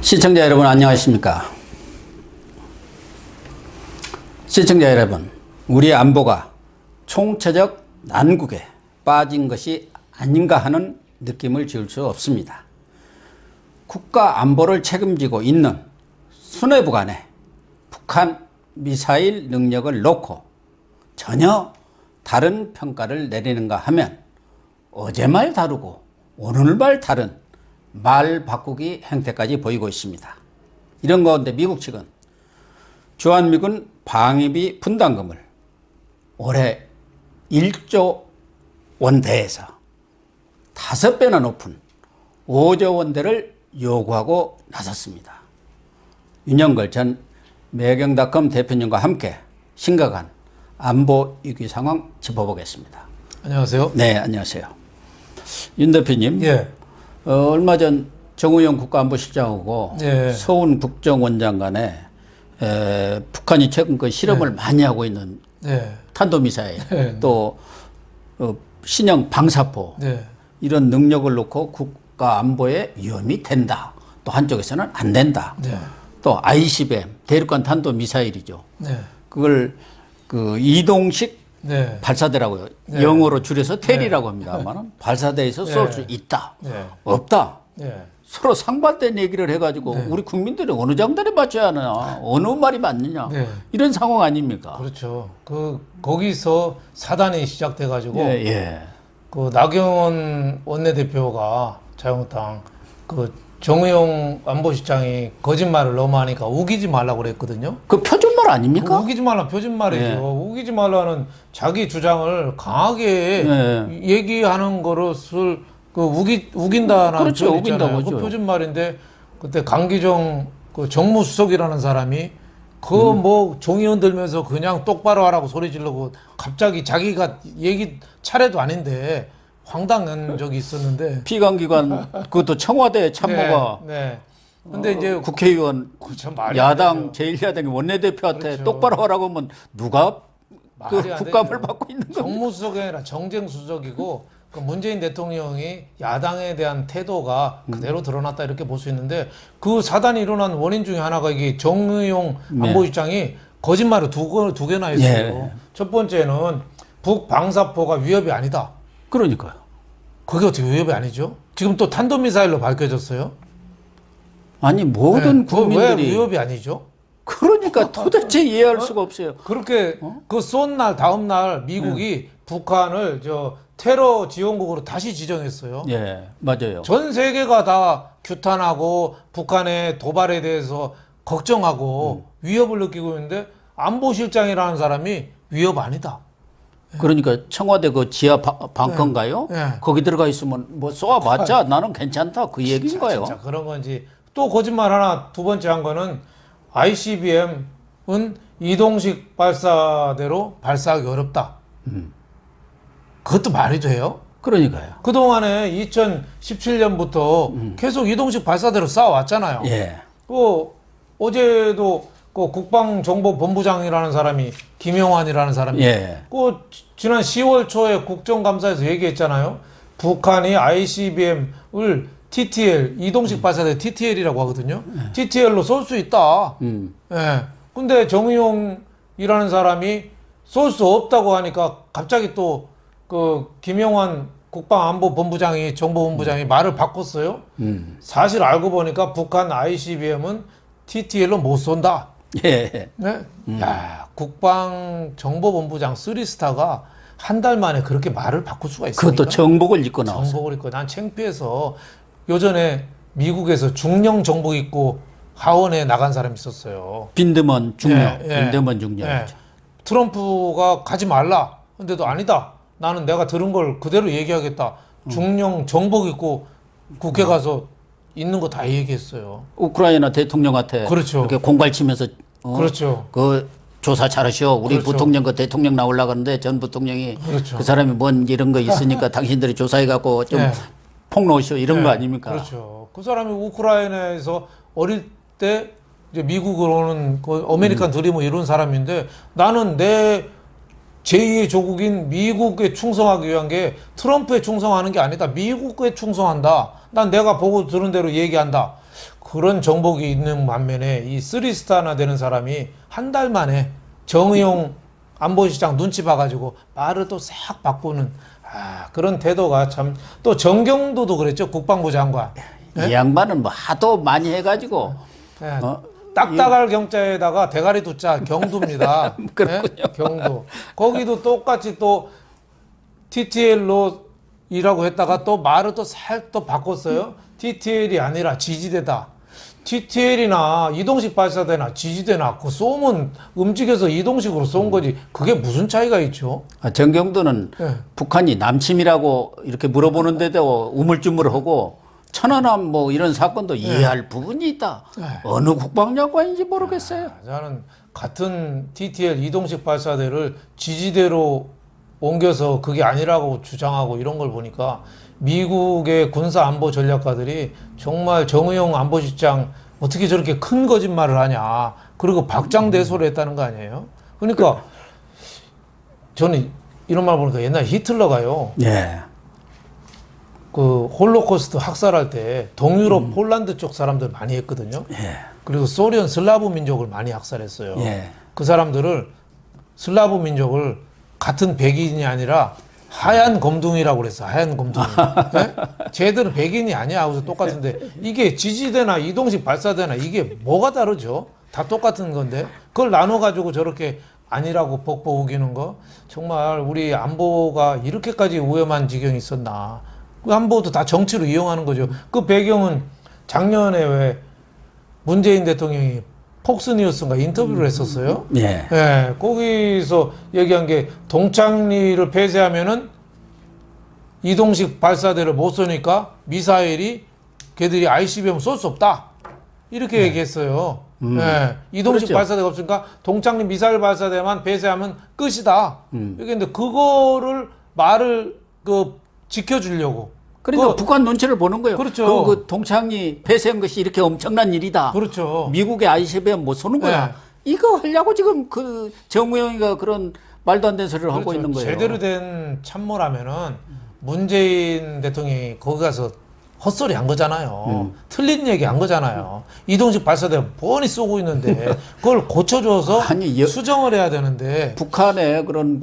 시청자 여러분 안녕하십니까? 시청자 여러분, 우리 안보가 총체적 난국에 빠진 것이 아닌가 하는 느낌을 지울 수 없습니다. 국가 안보를 책임지고 있는 수뇌부 간에 북한 미사일 능력을 놓고 전혀 다른 평가를 내리는가 하면 어제 말 다르고 오늘 말 다른 말 바꾸기 행태까지 보이고 있습니다. 이런 가운데 미국 측은 주한미군 방위비 분담금을 올해 1조 원대에서 5배나 높은 5조 원대를 요구하고 나섰습니다. 윤영걸 전 매경닷컴 대표님과 함께 심각한 안보 위기 상황 짚어보겠습니다. 안녕하세요. 네, 안녕하세요. 윤 대표님, 예. 얼마 전 정우영 국가안보실장하고 예. 서훈 국정원장 간에 북한이 최근 그 실험을 많이 하고 있는 탄도미사일 또 신형 방사포 이런 능력을 놓고 국가 안보에 위험이 된다. 또 한쪽에서는 안 된다. 또 ICBM 대륙간 탄도미사일이죠. 그걸 그 이동식 발사대라고요. 영어로 줄여서 테리라고 합니다만 발사대에서 쏠 수 있다. 없다. 서로 상반된 얘기를 해가지고 우리 국민들이 어느 장단에 맞춰야 하느냐, 어느 말이 맞느냐 이런 상황 아닙니까? 그렇죠. 거기서 사단이 시작돼가지고 그 나경원 원내대표가 자유한국당 정의용 안보실장이 거짓말을 너무 하니까 우기지 말라고 그랬거든요. 그 표준말 아닙니까? 우기지 말라 표준말이죠. 우기지 말라는 자기 주장을 강하게 얘기하는 것을 우긴다는 그렇죠. 우긴다고 그 표준말인데 그때 강기정 정무수석이라는 사람이 뭐 종이 흔들면서 그냥 똑바로 하라고 소리 지르고 갑자기 자기가 얘기 차례도 아닌데 황당한 적이 있었는데 피감기관 그것도 청와대 참모가 근데 이제 국회의원 야당 제1야당의 원내대표한테 그렇죠. 똑바로 하라고 하면 누가 그 국감을 받고 있는 겁니까? 정무수석이 아니라 정쟁수석이고 문재인 대통령이 야당에 대한 태도가 그대로 드러났다 이렇게 볼 수 있는데 그 사단이 일어난 원인 중에 하나가 이게 정의용 안보실장이 거짓말을 두 개나 했어요. 첫 번째는 북방사포가 위협이 아니다. 그러니까요. 그게 어떻게 위협이 아니죠? 지금 또 탄도미사일로 밝혀졌어요. 아니 모든 국민들이 왜 위협이 아니죠? 그러니까 도대체 이해할 수가 없어요. 그렇게 그 쏜 날 다음 날 미국이 북한을 테러 지원국으로 다시 지정했어요. 예, 맞아요. 전 세계가 다 규탄하고 북한의 도발에 대해서 걱정하고 위협을 느끼고 있는데 안보실장이라는 사람이 위협 아니다. 그러니까 청와대 그 지하 방컨가요? 거기 들어가 있으면 뭐 쏘아봤자 나는 괜찮다 그 얘기인가요? 진짜 그런 건지. 또 거짓말 하나 두 번째 한 거는 ICBM은 이동식 발사대로 발사하기 어렵다. 그것도 말이 돼요? 그러니까요. 그동안에 2017년부터 계속 이동식 발사대로 쌓아왔잖아요. 어제도 국방정보본부장이라는 사람이 김영환이라는 사람이 지난 10월 초에 국정감사에서 얘기했잖아요. 북한이 ICBM을 TTL 이동식 발사대 TTL이라고 하거든요. TTL로 쏠 수 있다. 근데 정의용이라는 사람이 쏠 수 없다고 하니까 갑자기 또 김영환 국방안보본부장이 정보본부장이 말을 바꿨어요. 사실 알고 보니까 북한 ICBM은 TTL로 못 쏜다. 야, 국방정보본부장 3스타가 한 달 만에 그렇게 말을 바꿀 수가 있습니까? 그것도 정복을 입고 나왔어. 정복을 입고 난 창피해서 요전에 미국에서 중령 정복 입고 하원에 나간 사람이 있었어요. 빈드먼 중령. 빈드먼 중령. 트럼프가 가지 말라. 근데도 아니다. 나는 내가 들은 걸 그대로 얘기하겠다. 중령 정복 입고 국회 가서 있는 거 다 얘기했어요. 우크라이나 대통령한테 이렇게 공갈치면서 그 조사 잘하시오. 우리 부통령 대통령 나오려고 하는데 전 부통령이 그 사람이 뭔 이런 거 있으니까 당신들이 조사해갖고 좀 폭로시오 이런 거 아닙니까? 그렇죠. 그 사람이 우크라이나에서 어릴 때 이제 미국으로는 아메리칸 드리머 이런 사람인데 나는 내 제2의 조국인 미국에 충성하기 위한 게 트럼프에 충성하는 게 아니다. 미국에 충성한다. 난 내가 보고 들은 대로 얘기한다. 그런 정복이 있는 반면에 이 3스타나 되는 사람이 한 달 만에 정의용 안보실장 눈치 봐가지고 말을 또 싹 바꾸는 그런 태도가 참. 또 정경도도 그랬죠. 국방부 장관. 이 양반은 뭐 하도 많이 해가지고 네. 딱딱할 경자에다가 대가리 두자 경두입니다. 그렇군요. 네? 경두. 거기도 똑같이 또 TTL로 이라고 했다가 또 말을 또 살짝 또 바꿨어요. TTL이 아니라 지지대다. TTL이나 이동식 발사대나 지지대나 그 쏘면 움직여서 이동식으로 쏜 거지. 그게 무슨 차이가 있죠? 정경도는 네. 북한이 남침이라고 이렇게 물어보는데도 우물쭈물하고 천안함 뭐 이런 사건도 이해할 부분이 있다. 어느 국방장관인지 모르겠어요. 저는 같은 TTL 이동식 발사대를 지지대로 옮겨서 그게 아니라고 주장하고 이런 걸 보니까 미국의 군사 안보 전략가들이 정말 정의용 안보실장 어떻게 저렇게 큰 거짓말을 하냐. 그리고 박장대소를 했다는 거 아니에요? 그러니까 저는 이런 말 보니까 옛날 히틀러가요. 예. 그 홀로코스트 학살할 때 동유럽 폴란드 쪽 사람들 많이 했거든요. 예. 그리고 소련 슬라브 민족을 많이 학살했어요. 예. 그 사람들을 슬라브 민족을 같은 백인이 아니라 하얀 검둥이라고 그랬어. 하얀 검둥이. 네? 쟤들은 백인이 아니야 하고서 똑같은데 이게 지지대나 이동식 발사대나 이게 뭐가 다르죠? 다 똑같은 건데 그걸 나눠가지고 저렇게 아니라고 벅벅 우기는 거 정말 우리 안보가 이렇게까지 위험한 지경이 있었나. 그 안보도 다 정치로 이용하는 거죠. 그 배경은 작년에 왜 문재인 대통령이 폭스뉴스인가 인터뷰를 했었어요. 예. 예, 거기서 얘기한 게 동창리를 폐쇄하면은 이동식 발사대를 못 쏘니까 미사일이 걔들이 ICBM 쏠 수 없다. 이렇게 얘기했어요. 예, 이동식 그렇죠. 발사대가 없으니까 동창리 미사일 발사대만 폐쇄하면 끝이다. 근데 그거를 말을 지켜주려고. 그러니까 북한 눈치를 보는 거예요. 그렇죠. 그 동창이 폐쇄한 것이 이렇게 엄청난 일이다. 그렇죠. 미국의 ICBM 못 쏘는 거야. 네. 이거 하려고 지금 그 정우영이가 그런 말도 안 되는 소리를 하고 그렇죠. 있는 거예요. 제대로 된 참모라면은 문재인 대통령이 거기 가서 헛소리 한 거잖아요. 틀린 얘기 한 거잖아요. 이동식 발사대 뻔히 쏘고 있는데 그걸 고쳐줘서 아니, 수정을 해야 되는데 북한의 그런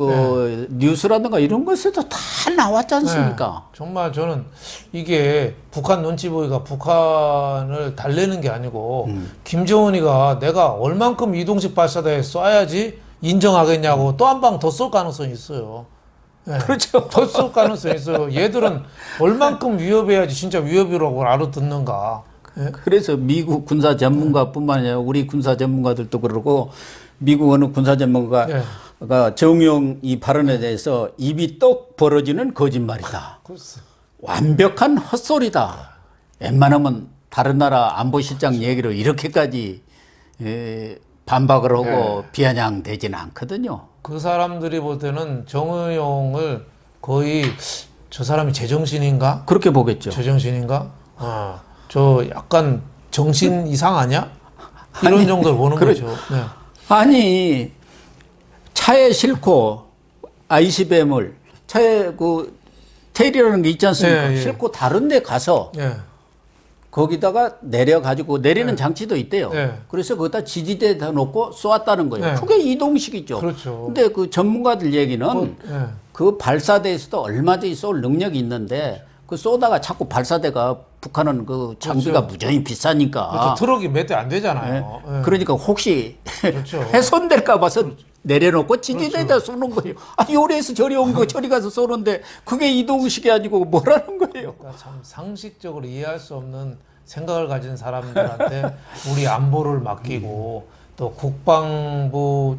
뉴스라든가 이런 것에도 다 나왔지 않습니까? 정말 저는 이게 북한 눈치 보기가 북한을 달래는 게 아니고 김정은이가 내가 얼만큼 이동식 발사대에 쏴야지 인정하겠냐고 또 한 방 더 쏠 가능성이 있어요. 네. 그렇죠. 더 쏠 가능성이 있어요. 얘들은 얼만큼 위협해야지 진짜 위협이라고 알아듣는가. 네? 그래서 미국 군사 전문가뿐만 아니라 우리 군사 전문가들도 그러고 미국 어느 군사 전문가가 정용 이 발언에 대해서 입이 똑 벌어지는 거짓말이다. 완벽한 헛소리다. 웬만하면 다른 나라 안보실장 얘기로 이렇게까지 반박을 하고 비아냥되지는 않거든요. 그 사람들이 볼 때는 정의용을 거의 저 사람이 제정신인가? 그렇게 보겠죠. 제정신인가? 저 약간 정신 이상 아니야? 이런 아니, 정도를 보는 거죠. 네. 아니 차에 싣고 ICBM을 차에 테일이라는 게 있지 않습니까? 싣고 다른 데 가서 거기다가 내려가지고 내리는 장치도 있대요. 그래서 거기다 지지대에다 놓고 쏘았다는 거예요. 그게 이동식이죠. 그렇죠. 근데 그 전문가들 얘기는 그 발사대에서도 얼마든지 쏠 능력이 있는데 그 쏘다가 자꾸 발사대가 북한은 그 장비가 무지하게 비싸니까. 그렇죠. 트럭이 몇 대 안 되잖아요. 그러니까 혹시 그렇죠. 훼손될까 봐서 내려놓고 지지대에다 쏘는 거예요. 요리에서 저리 온 거 저리 가서 쏘는데 그게 이동식이 아니고 뭐라는 거예요. 그러니까 참 상식적으로 이해할 수 없는 생각을 가진 사람들한테 우리 안보를 맡기고 또 국방부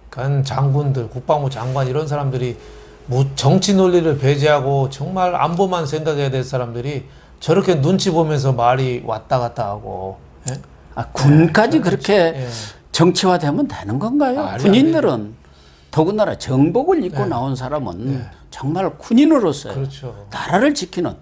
간 장군들, 국방부 장관 이런 사람들이 정치 논리를 배제하고 정말 안보만 생각해야 될 사람들이 저렇게 눈치 보면서 말이 왔다 갔다 하고. 군까지 그렇게 정치화되면 되는 건가요? 군인들은 더군다나 정복을 입고 나온 사람은 정말 군인으로서요. 그렇죠. 나라를 지키는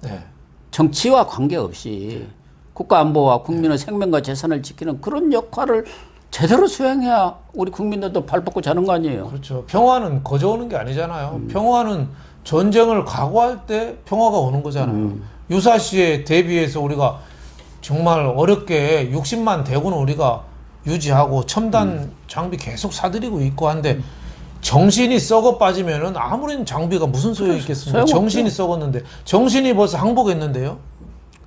정치와 관계없이 국가안보와 국민의 생명과 재산을 지키는 그런 역할을 제대로 수행해야 우리 국민들도 발 뻗고 자는 거 아니에요. 그렇죠. 평화는 거저오는 게 아니잖아요. 평화는 전쟁을 각오할 때 평화가 오는 거잖아요. 유사시에 대비해서 우리가 정말 어렵게 60만 대군을 우리가 유지하고 첨단 장비 계속 사들이고 있고 한데 정신이 썩어 빠지면은 아무리 장비가 무슨 소용이 있겠습니까? 정신이 썩었는데 정신이 벌써 항복했는데요.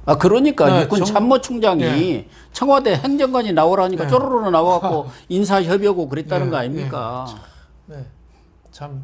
아 그러니까 네, 육군 참모총장이 네. 청와대 행정관이 나오라니까 쪼르르 나와갖고 인사협의하고 그랬다는 거 아닙니까? 네. 참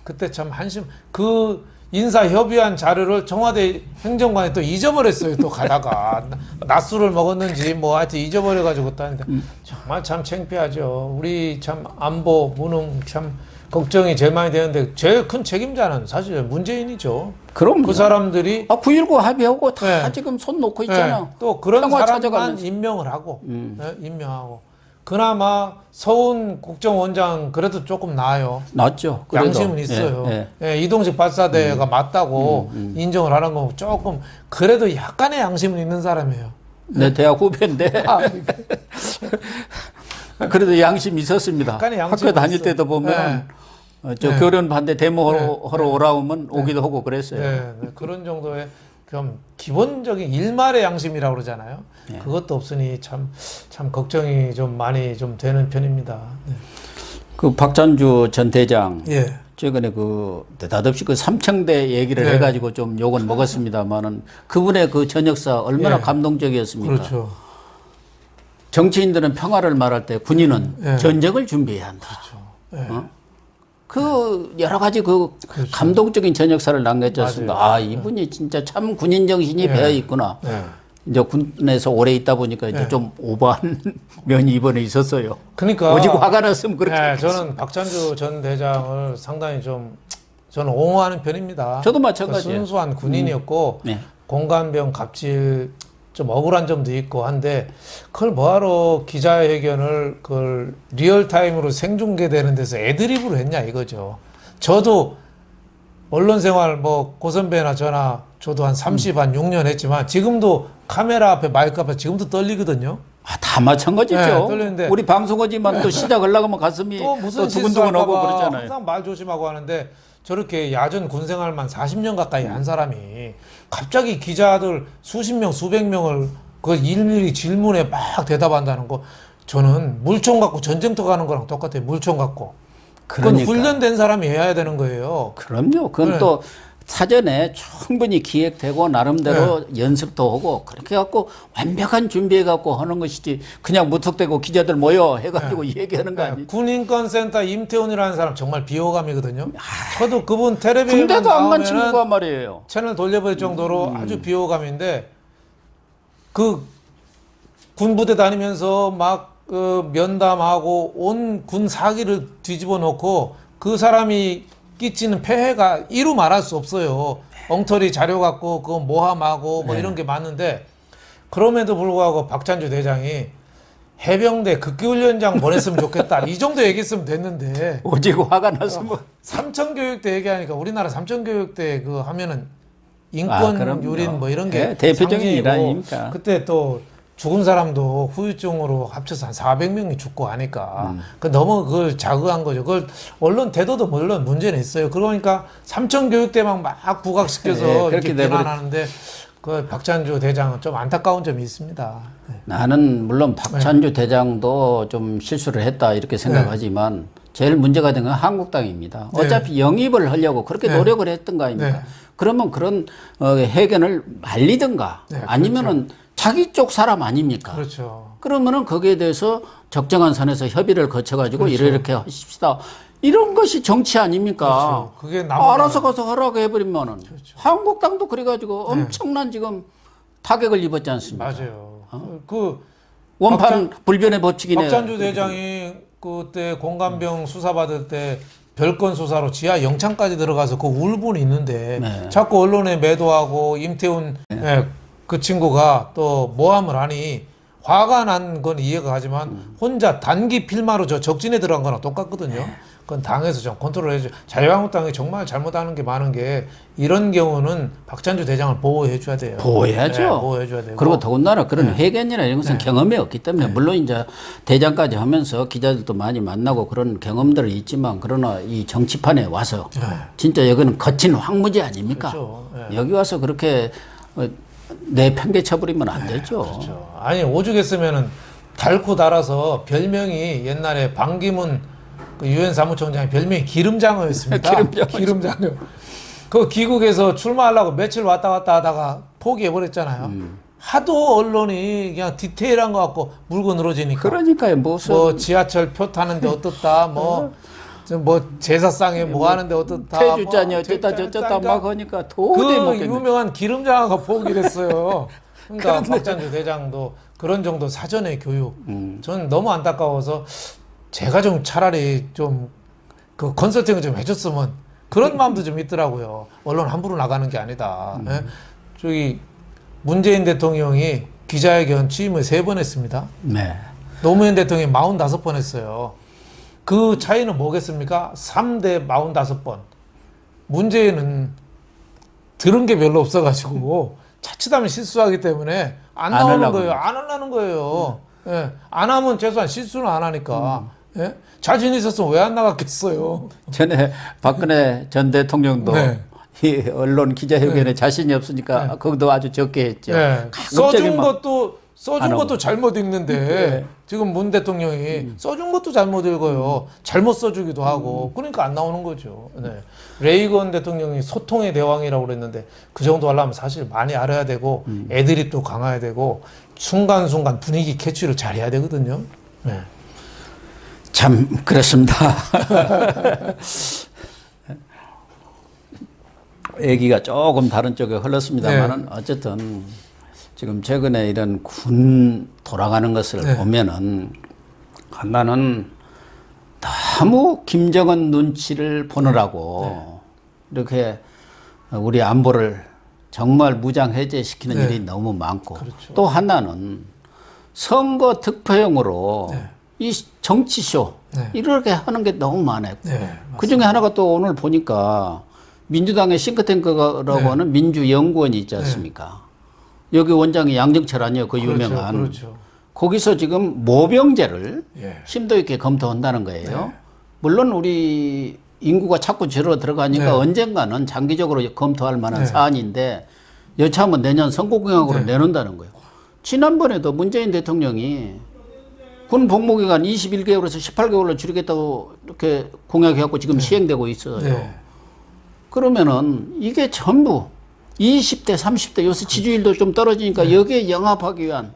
그때 참 한심 그 인사 협의한 자료를 청와대 행정관이 또 잊어버렸어요. 또 가다가 낮술을 먹었는지 뭐 하여튼 잊어버려가지고 또 하는데 정말 참 창피하죠. 우리 참 안보 무능 참 걱정이 제일 많이 되는데 제일 큰 책임자는 사실 문재인이죠. 그럼 그 사람들이 9.19 합의하고 다 네. 지금 손 놓고 있잖아. 네. 또 그런 사람만 찾아가면서. 임명을 하고 네. 임명하고 그나마 서훈 국정원장 그래도 조금 나아요. 낫죠. 그래도. 양심은 있어요. 예, 예. 예, 이동식 발사대가 맞다고 인정을 하는 거 조금 그래도 약간의 양심은 있는 사람이에요. 내 대학 후배인데 그래도 양심 있었습니다. 약간의 양심은 학교 다닐 있어요. 때도 보면 저 네. 교련 반대 데모하러 네. 오라오면 오기도 하고 그랬어요. 네, 그런 정도의 좀 기본적인 일말의 양심이라고 그러잖아요. 네. 그것도 없으니 참 걱정이 좀 많이 좀 되는 편입니다. 네. 그 박찬주 전 대장 예. 최근에 그 느닷없이 그 삼청대 얘기를 네. 해가지고 좀 욕은 먹었습니다만은 그분의 그 전역사 얼마나 예. 감동적이었습니까? 그렇죠. 정치인들은 평화를 말할 때 군인은 예. 전쟁을 준비해야 한다. 그렇죠. 예. 어? 그 여러 가지 그 그렇죠. 감동적인 전역사를 남겼지 않습니까? 맞아요. 아 이분이 진짜 참 군인 정신이 예. 배어 있구나. 예. 이제 군에서 오래 있다 보니까 이제 예. 좀 오버한 면이 이번에 있었어요. 그러니까 오직 화가 났으면 그렇게. 네, 저는 박찬주 전 대장을 상당히 좀 저는 옹호하는 편입니다. 저도 마찬가지예요. 순수한 군인이었고 네. 공관병 갑질 좀 억울한 점도 있고 한데 그걸 뭐하러 기자회견을 그걸 리얼타임으로 생중계되는 데서 애드립으로 했냐 이거죠. 저도 언론 생활 뭐 고선배나 저나 저도 한 30, 한 6년 했지만 지금도 카메라 앞에 마이크 앞에 지금도 떨리거든요. 아, 다 마찬가지죠. 네, 떨리는데 우리 방송하지만 또 시작하려고 하면 가슴이 또 무슨 또 두근두근하고 실수할까 봐 그러잖아요. 항상 말 조심하고 하는데 저렇게 야전 군 생활만 40년 가까이 한 사람이 갑자기 기자들 수십 명, 수백 명을 그 일일이 질문에 막 대답한다는 거 저는 물총 갖고 전쟁터 가는 거랑 똑같아요. 물총 갖고. 그건 그러니까. 훈련된 사람이 해야 되는 거예요. 그럼요. 그건 네. 또 사전에 충분히 기획되고 나름대로 연습도 하고 그렇게 갖고 완벽한 준비해 갖고 하는 것이지 그냥 무턱대고 기자들 모여 해가지고 얘기하는 거 아니에요. 군인권센터 임태훈이라는 사람 정말 비호감이거든요. 저도 그분 텔레비전 군대도 안 간 친구가 말이에요. 채널 돌려버릴 정도로 아주 비호감인데 그 군부대 다니면서 막 그 면담하고 온 군 사기를 뒤집어 놓고 그 사람이 끼치는 폐해가 이루 말할 수 없어요. 엉터리 자료 갖고 그거 모함하고 뭐 이런 게 많은데 그럼에도 불구하고 박찬주 대장이 해병대 극기훈련장 보냈으면 좋겠다. 이 정도 얘기했으면 됐는데 오직 화가 났으면 삼천교육대 얘기하니까 우리나라 삼천교육대 그 하면은 인권 그럼요. 유린 뭐 이런 게 네, 대표적인 상징이고 일 아닙니까? 그때 또 죽은 사람도 후유증으로 합쳐서 한 400명이 죽고 하니까 그 너무 그걸 자극한 거죠. 그걸 언론 태도도 물론 문제는 있어요. 그러니까 삼천교육대만 막 부각시켜서 네, 이렇게 그렇게 비난하는데 그 박찬주 대장은 좀 안타까운 점이 있습니다. 네. 나는 물론 박찬주 대장도 좀 실수를 했다 이렇게 생각하지만 제일 문제가 된 건 한국당입니다. 네. 어차피 영입을 하려고 그렇게 네. 노력을 했던 거 아닙니까? 네. 그러면 그런 해견을 말리든가 네, 아니면은 자기 쪽 사람 아닙니까? 그렇죠. 그러면은 거기에 대해서 적정한 선에서 협의를 거쳐가지고 그렇죠. 이렇게 하십시다. 이런 것이 정치 아닙니까? 그렇죠. 그게 남은 알아서 가서 하라고 해버리면은 그렇죠. 한국당도 그래가지고 엄청난 지금 타격을 입었지 않습니까? 맞아요. 그 원판 불변의 법칙이네. 박찬주 대장이 그때 공관병 수사받을 때 별건 수사로 지하 영창까지 들어가서 그 울분이 있는데 네. 자꾸 언론에 매도하고 임태훈 그 친구가 또 모함을 하니 화가 난 건 이해가 가지만 혼자 단기 필마로 저 적진에 들어간 거랑 똑같거든요. 그건 당에서 좀 컨트롤해줘. 자유한국당이 정말 잘못하는 게 많은 게 이런 경우는 박찬주 대장을 보호해줘야 돼요. 보호해야죠. 네, 보호해줘야 되고. 그리고 더군다나 그런 회견이나 이런 것은 경험이 없기 때문에 물론 이제 대장까지 하면서 기자들도 많이 만나고 그런 경험들은 있지만 그러나 이 정치판에 와서 진짜 여기는 거친 황무지 아닙니까? 그렇죠. 여기 와서 그렇게 내팽개쳐 버리면 안 되죠. 그렇죠. 아니 오죽했으면은 달고 달아서 별명이 옛날에 반기문 그 유엔 사무총장의 별명이 기름장어였습니다. 기름장어. 그 귀국에서 출마하려고 며칠 왔다 갔다 하다가 포기해 버렸잖아요. 하도 언론이 그냥 디테일한 거 갖고 물고 늘어지니까. 그러니까요. 무슨 뭐 지하철 표 타는데 어떻다. 뭐 제사상에 뭐 하는데 어떻다. 퇴주자니 어쩌다 저쩌다 막 하니까 도저히 그 못겠네. 유명한 기름장어가 포기를 했어요. 그러니까 박찬주 대장도 그런 정도 사전의 교육. 저는 너무 안타까워서 제가 좀 차라리 좀 그 컨설팅을 좀 해줬으면 그런 마음도 좀 있더라고요. 언론 함부로 나가는 게 아니다. 예? 저기 문재인 대통령이 기자회견 취임을 3번 했습니다. 네. 노무현 대통령이 45번 했어요. 그 차이는 뭐겠습니까? 3대 45번. 문재인은 들은 게 별로 없어가지고 자칫하면 실수하기 때문에 안 나오는 거예요. 안 하려는 거예요. 예. 안 하면 최소한 실수는 안 하니까. 예? 자신 있었으면 왜 안 나갔겠어요. 전에 박근혜 전 대통령도 네. 이 언론 기자회견에 자신이 없으니까 거기도 아주 적게 했죠. 네. 써준 것도 잘못 읽는데 지금 문 대통령이 써준 것도 잘못 읽어요. 잘못 써주기도 하고 그러니까 안 나오는 거죠. 네. 레이건 대통령이 소통의 대왕이라고 그랬는데 그 정도 하려면 사실 많이 알아야 되고 애드립도 강화해야 되고 순간순간 분위기 캐치를 잘해야 되거든요. 네. 참 그렇습니다. 얘기가 조금 다른 쪽에 흘렀습니다만은 어쨌든 지금 최근에 이런 군 돌아가는 것을 보면은 하나는 너무 김정은 눈치를 보느라고 이렇게 우리 안보를 정말 무장 해제시키는 일이 너무 많고 그렇죠. 또 하나는 선거 득표용으로 이 정치쇼 이렇게 하는 게 너무 많아요. 그 중에 하나가 또 오늘 보니까 민주당의 싱크탱크라고 하는 민주연구원이 있지 않습니까? 여기 원장이 양정철 아니에요? 그 유명한. 그렇죠. 거기서 지금 모병제를 심도 있게 검토한다는 거예요. 물론 우리 인구가 자꾸 줄어 들어가니까 언젠가는 장기적으로 검토할 만한 사안인데 여차하면 내년 선거공약으로 내놓는다는 거예요. 지난번에도 문재인 대통령이 군 복무기간 21개월에서 18개월로 줄이겠다고 이렇게 공약해갖고 지금 시행되고 있어요. 그러면은 이게 전부 20대, 30대 요새 지지율도 좀 떨어지니까 여기에 영합하기 위한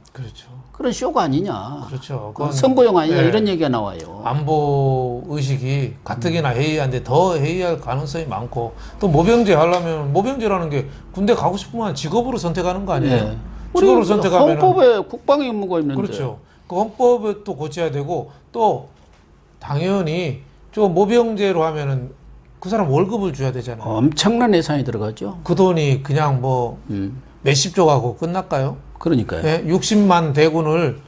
그런 쇼가 아니냐. 그렇죠. 선거용 아니냐 이런 얘기가 나와요. 안보 의식이 가뜩이나 해이한데 더 해이할 가능성이 많고 또 모병제 하려면 모병제라는 게 군대 가고 싶으면 직업으로 선택하는 거 아니에요? 직업으로 선택하면 헌법에 국방의 의무가 있는데. 그렇죠. 그 헌법에 또 고쳐야 되고 또 당연히 저 모병제로 하면은 그 사람 월급을 줘야 되잖아요. 엄청난 예산이 들어가죠. 그 돈이 그냥 뭐 몇십 조 가고 끝날까요? 그러니까요. 60만 대군을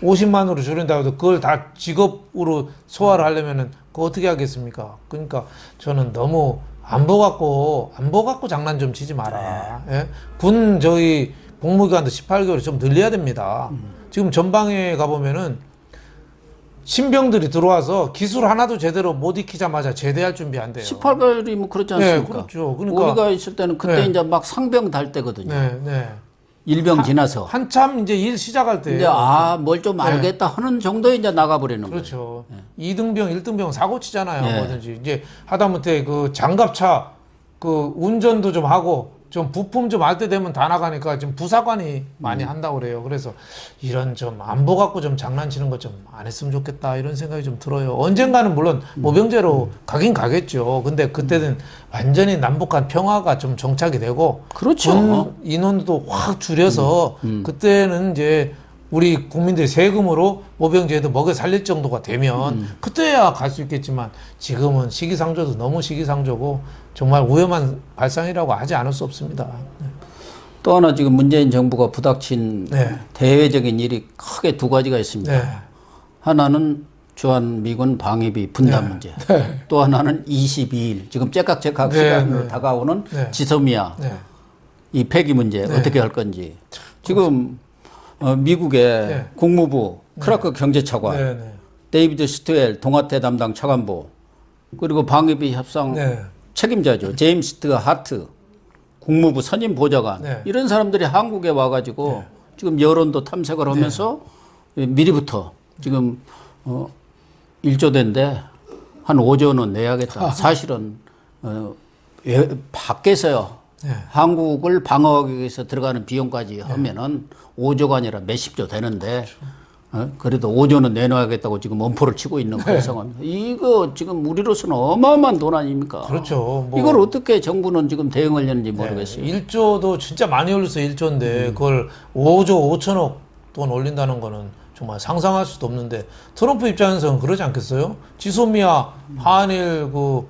50만으로 줄인다고 해도 그걸 다 직업으로 소화를 하려면은 그거 어떻게 하겠습니까? 그러니까 저는 너무 안보 갖고 장난 좀 치지 마라. 군 저희 복무기간도 18개월 좀 늘려야 됩니다. 지금 전방에 가보면은 신병들이 들어와서 기술 하나도 제대로 못 익히자마자 제대할 준비 안 돼요. 18개월이 뭐 그렇지 않습니까? 그렇죠. 그러니까 우리가 있을 때는 그때 이제 막 상병 달 때거든요. 일병 지나서. 한참 이제 일 시작할 때. 이제 뭘 좀 알겠다 하는 정도에 이제 나가버리는 거예요. 그렇죠. 2등병, 1등병 사고 치잖아요. 뭐든지. 이제 하다못해 그 장갑차 그 운전도 좀 하고 좀 부품 좀 알 때 되면 다 나가니까 지금 부사관이 많이 한다고 그래요. 그래서 이런 좀 안보 갖고 좀 장난치는 거 좀 안 했으면 좋겠다 이런 생각이 좀 들어요. 언젠가는 물론 모병제로 가긴 가겠죠. 근데 그때는 완전히 남북한 평화가 좀 정착이 되고 그렇죠. 군 인원도 확 줄여서 그때는 이제 우리 국민들이 세금으로 모병제도 먹여 살릴 정도가 되면 그때야 갈 수 있겠지만 지금은 시기상조도 너무 시기상조고 정말 위험한 발상이라고 하지 않을 수 없습니다. 또 하나 지금 문재인 정부가 부닥친 대외적인 일이 크게 두 가지가 있습니다. 하나는 주한미군 방위비 분담 문제. 또 하나는 22일 지금 째깍째깍 시간으로 다가오는 지소미아 이 폐기 문제 어떻게 할 건지. 지금 미국의 국무부 크라크 경제차관 데이비드 스트웰 동아태 담당 차관보 그리고 방위비 협상 책임자죠. 제임스 하트 국무부 선임 보좌관 네. 이런 사람들이 한국에 와가지고 지금 여론도 탐색을 하면서 미리부터 지금 1조대인데 한 5조는 내야겠다. 사실은 밖에서요. 한국을 방어하기 위해서 들어가는 비용까지 하면은 5조가 아니라 몇십조 되는데 그래도 5조는 내놔야겠다고 지금 엄포를 치고 있는 그런 상황입니다. 이거 지금 우리로서는 어마어마한 돈 아닙니까? 그렇죠. 뭐 이걸 어떻게 정부는 지금 대응하려는지 모르겠어요. 1조도 진짜 많이 올렸어요. 1조인데 그걸 5조 5천억 돈 올린다는 거는 정말 상상할 수도 없는데 트럼프 입장에서는 그러지 않겠어요? 지소미아 한일 그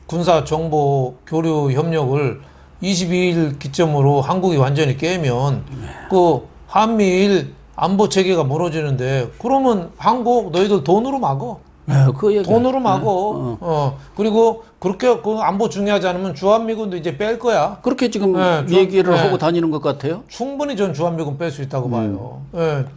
군사 정보 교류 협력을 22일 기점으로 한국이 완전히 깨면 그 한미일 안보 체계가 무너지는데 그러면 한국 너희들 돈으로 막어. 그 얘기. 돈으로 막어. 그리고 그렇게 그 안보 중요하지 않으면 주한미군도 이제 뺄 거야. 그렇게 지금 얘기를 하고 다니는 것 같아요. 충분히 전 주한미군 뺄 수 있다고 봐요.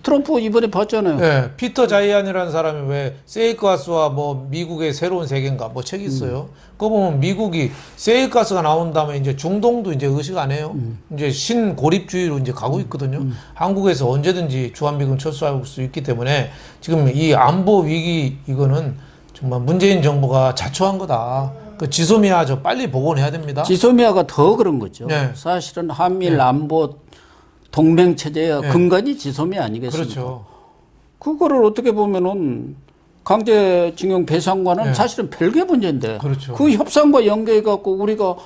트럼프 이번에 봤잖아요. 피터 자이안이라는 사람이 왜 세일가스와 뭐 미국의 새로운 세계인가 뭐 책이 있어요. 그거 보면 미국이 세일가스가 나온 다음에 이제 중동도 이제 의식 안 해요. 이제 신고립주의로 이제 가고 있거든요. 한국에서 언제든지 주한미군 철수할 수 있기 때문에 지금 이 안보 위기 이거는 정말 문재인 정부가 자초한 거다. 그 지소미아 저 빨리 복원해야 됩니다. 지소미아가 더 그런 거죠. 네. 사실은 한미일 안보 동맹 체제의 근간이 지소미아 아니겠습니까? 그렇죠. 그거를 어떻게 보면은 강제징용 배상과는 사실은 별개 문제인데 그렇죠. 그 협상과 연계해 갖고 우리가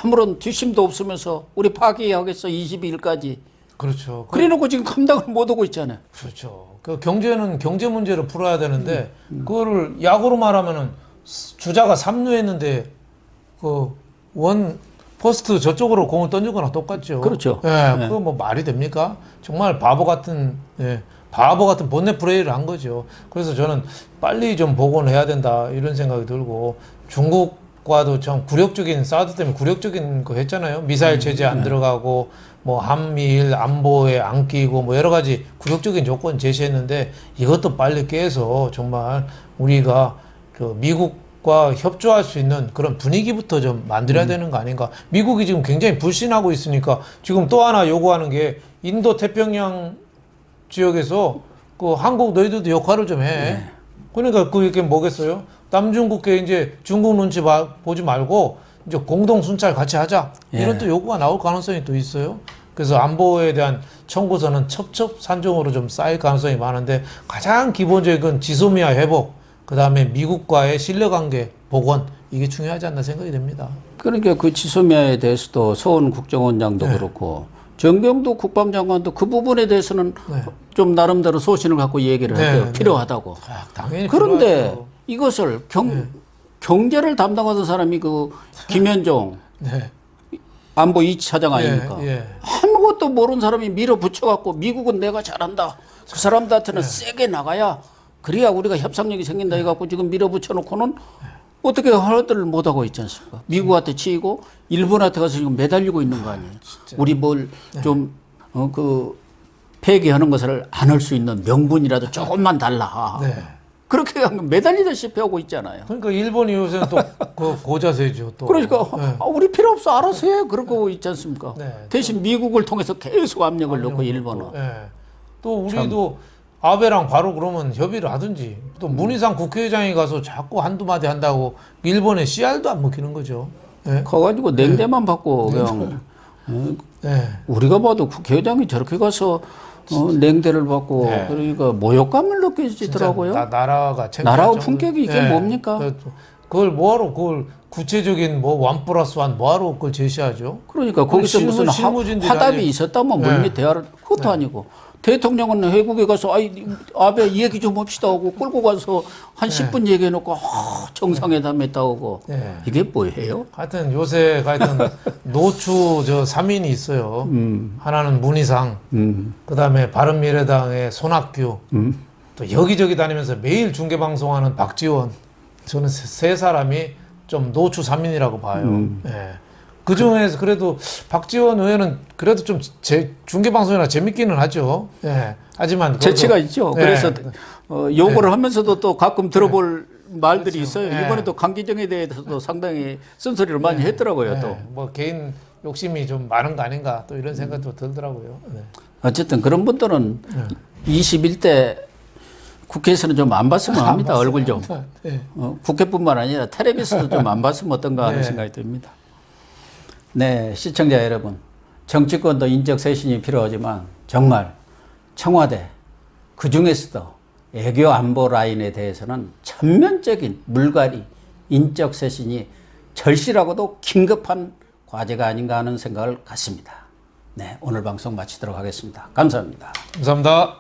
아무런 뒷심도 없으면서 우리 파기하겠어 22일까지. 그렇죠. 그래놓고 지금 감당을 못하고 있잖아요. 그렇죠. 그 경제는 경제 문제를 풀어야 되는데 그거를 약으로 말하면은 주자가 3루했는데 그 원 포스트 저쪽으로 공을 던진 거랑 똑같죠. 그렇죠. 그거 뭐 말이 됩니까? 정말 바보 같은 본넷 플레이를 한 거죠. 그래서 저는 빨리 좀 복원해야 된다 이런 생각이 들고 중국과도 좀 굴욕적인 사드 때문에 굴욕적인 거 했잖아요. 미사일 체제 안 들어가고 뭐 한미일 안보에 안 끼고 뭐 여러 가지 굴욕적인 조건 제시했는데 이것도 빨리 깨서 정말 우리가 그 미국과 협조할 수 있는 그런 분위기부터 좀 만들어야 되는 거 아닌가. 미국이 지금 굉장히 불신하고 있으니까 지금 또 하나 요구하는 게 인도 태평양 지역에서 그 한국 너희들도 역할을 좀 해. 그러니까 그게 뭐겠어요? 남중국해 이제 중국 눈치 보지 말고 이제 공동 순찰 같이 하자. 이런 또 요구가 나올 가능성이 또 있어요. 그래서 안보에 대한 청구서는 첩첩산중으로 좀 쌓일 가능성이 많은데 가장 기본적인 건 지소미아 회복, 그 다음에 미국과의 신뢰관계 복원 이게 중요하지 않나 생각이 됩니다. 그러니까 그 지소미아에 대해서도 서훈 국정원장도 그렇고 정경도 국방장관도 그 부분에 대해서는 좀 나름대로 소신을 갖고 얘기를 했대요. 필요하다고. 당연히 그런데 필요하죠. 이것을 경제를 담당하던 사람이 그 김현종 안보 2차장 아닙니까? 아무것도 모르는 사람이 밀어붙여갖고 미국은 내가 잘한다. 그 사람들한테는 세게 나가야 그래야 우리가 협상력이 생긴다 해갖고 지금 밀어붙여놓고는 어떻게 하나들을 못하고 있지 않습니까? 미국한테 치이고 일본한테 가서 지금 매달리고 있는 거 아니에요. 우리 뭘 좀 폐기하는 것을 안 할 수 있는 명분이라도 조금만 달라. 그렇게 하면 매달리다시피 하고 있잖아요. 그러니까 일본이 요새는 또 그 고자세죠. 또. 그러니까 우리 필요 없어 알아서 해 그러고 있지 않습니까? 대신 미국을 통해서 계속 압력을 넣고 일본은. 또 우리도 아베랑 바로 그러면 협의를 하든지 또 문희상 국회의장이 가서 자꾸 한두 마디 한다고 일본에 씨알도 안 먹히는 거죠. 가가지고 냉대만 받고 그냥 우리가 봐도 국회의장이 저렇게 가서 냉대를 받고 그러니까 모욕감을 느끼시더라고요. 나라가 품격이 이게 뭡니까? 그걸 뭐하러 그걸 구체적인 뭐 1+1 뭐하러 그걸 제시하죠? 그러니까 거기서 무슨 화답이 있었다면 물밑 대화를 그것도 아니고 대통령은 외국에 가서 아베 얘기 좀 합시다 하고 끌고 가서 한 10분 얘기해놓고 정상회담 했다고 하고 이게 뭐예요? 하여튼 요새 하여튼 노추 저 3인이 있어요. 하나는 문희상, 그 다음에 바른미래당의 손학규, 또 여기저기 다니면서 매일 중계방송하는 박지원. 저는 세 사람이 좀 노추 3인이라고 봐요. 그 중에서 그래도 박지원 의원은 그래도 좀 중계방송이나 재밌기는 하죠. 하지만 재치가 있죠. 그래서 요구를 하면서도 또 가끔 들어볼 말들이 있어요. 이번에도 강기정에 대해서도 상당히 쓴소리를 많이 했더라고요. 또 뭐 개인 욕심이 좀 많은 거 아닌가 또 이런 생각도 들더라고요. 네. 어쨌든 그런 분들은 21대 국회에서는 좀 안 봤으면 합니다. 얼굴 좀. 네. 국회뿐만 아니라 텔레비전도 좀 안 봤으면 어떤가 하는 네. 생각이 듭니다. 네, 시청자 여러분. 정치권도 인적 쇄신이 필요하지만 정말 청와대 그중에서도 외교 안보 라인에 대해서는 전면적인 물갈이, 인적 쇄신이 절실하고도 긴급한 과제가 아닌가 하는 생각을 갖습니다. 네, 오늘 방송 마치도록 하겠습니다. 감사합니다. 감사합니다.